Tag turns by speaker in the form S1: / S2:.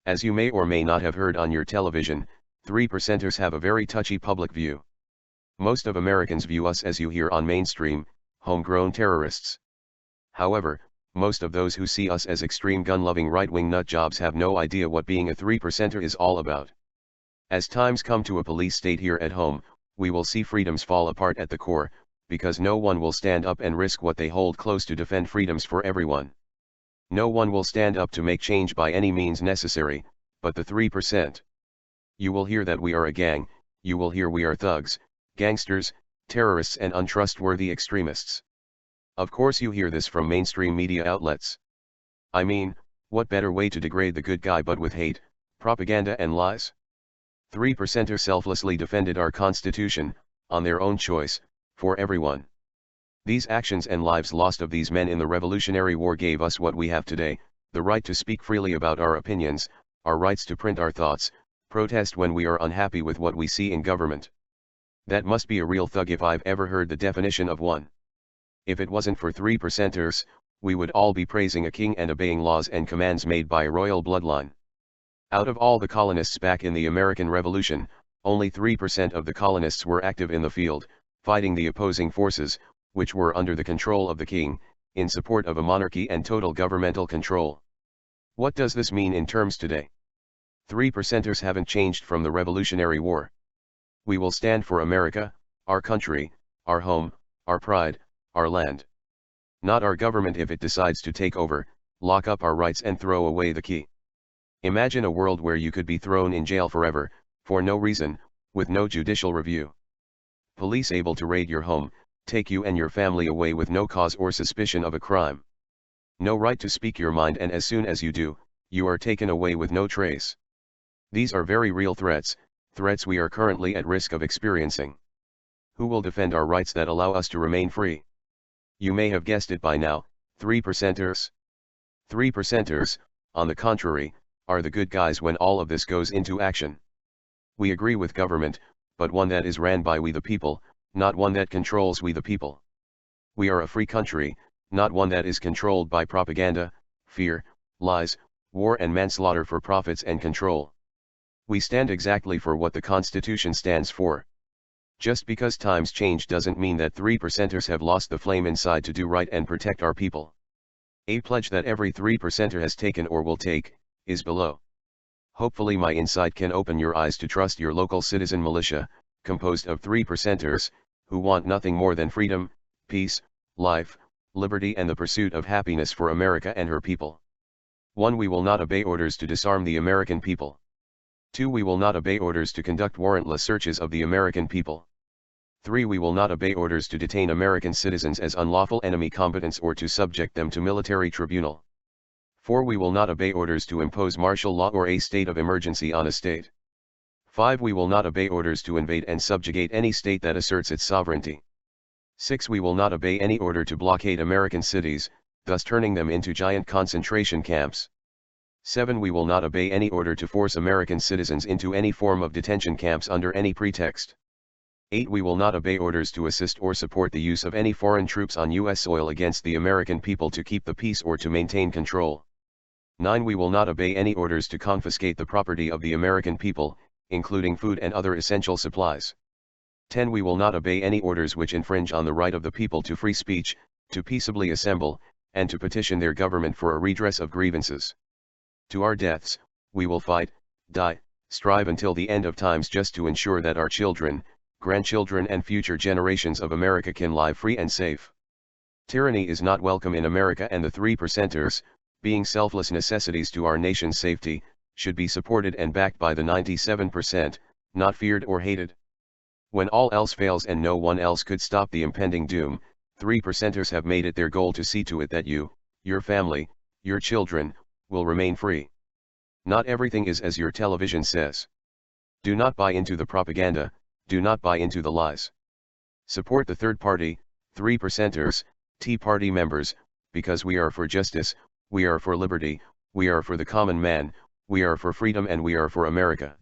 S1: As you may or may not have heard on your television, 3%ers have a very touchy public view. Most of Americans view us, as you hear on mainstream, homegrown terrorists. However, most of those who see us as extreme gun-loving right-wing nutjobs have no idea what being a 3%er is all about. As times come to a police state here at home, we will see freedoms fall apart at the core, because no one will stand up and risk what they hold close to defend freedoms for everyone. No one will stand up to make change by any means necessary, but the 3%. You will hear that we are a gang, you will hear we are thugs, gangsters, terrorists and untrustworthy extremists. Of course you hear this from mainstream media outlets. I mean, what better way to degrade the good guy but with hate, propaganda and lies? 3%ers selflessly defended our Constitution, on their own choice, for everyone. These actions and lives lost of these men in the Revolutionary War gave us what we have today, the right to speak freely about our opinions, our rights to print our thoughts, protest when we are unhappy with what we see in government. That must be a real thug if I've ever heard the definition of one. If it wasn't for 3%ers, we would all be praising a king and obeying laws and commands made by a royal bloodline. Out of all the colonists back in the American Revolution, only 3% of the colonists were active in the field, fighting the opposing forces, which were under the control of the king, in support of a monarchy and total governmental control. What does this mean in terms today? 3%ers haven't changed from the Revolutionary War. We will stand for America, our country, our home, our pride, our land. Not our government if it decides to take over, lock up our rights and throw away the key. Imagine a world where you could be thrown in jail forever, for no reason, with no judicial review. Police able to raid your home, take you and your family away with no cause or suspicion of a crime. No right to speak your mind, and as soon as you do, you are taken away with no trace. These are very real threats, threats we are currently at risk of experiencing. Who will defend our rights that allow us to remain free? You may have guessed it by now, 3%ers. 3%ers, on the contrary, are the good guys when all of this goes into action. We agree with government, but one that is ran by we the people, not one that controls we the people. We are a free country, not one that is controlled by propaganda, fear, lies, war and manslaughter for profits and control. We stand exactly for what the Constitution stands for. Just because times change doesn't mean that 3%ers have lost the flame inside to do right and protect our people. A pledge that every 3%er has taken or will take, is below. Hopefully my insight can open your eyes to trust your local citizen militia, composed of 3%ers, who want nothing more than freedom, peace, life, liberty and the pursuit of happiness for America and her people. 1. We will not obey orders to disarm the American people. 2. We will not obey orders to conduct warrantless searches of the American people. 3. We will not obey orders to detain American citizens as unlawful enemy combatants or to subject them to military tribunal. 4. We will not obey orders to impose martial law or a state of emergency on a state. 5. We will not obey orders to invade and subjugate any state that asserts its sovereignty. 6. We will not obey any order to blockade American cities, thus turning them into giant concentration camps. 7. We will not obey any order to force American citizens into any form of detention camps under any pretext. 8. We will not obey orders to assist or support the use of any foreign troops on U.S. soil against the American people to keep the peace or to maintain control. 9. We will not obey any orders to confiscate the property of the American people, including food and other essential supplies. 10. We will not obey any orders which infringe on the right of the people to free speech, to peaceably assemble, and to petition their government for a redress of grievances. To our deaths, we will fight, die, strive until the end of times just to ensure that our children, grandchildren and future generations of America can live free and safe. Tyranny is not welcome in America, and the 3%ers, being selfless necessities to our nation's safety, should be supported and backed by the 97%, not feared or hated. When all else fails and no one else could stop the impending doom, 3%ers have made it their goal to see to it that you, your family, your children, will remain free. Not everything is as your television says. Do not buy into the propaganda, do not buy into the lies. Support the third party, 3%ers, Tea Party members, because we are for justice, we are for liberty, we are for the common man, we are for freedom and we are for America.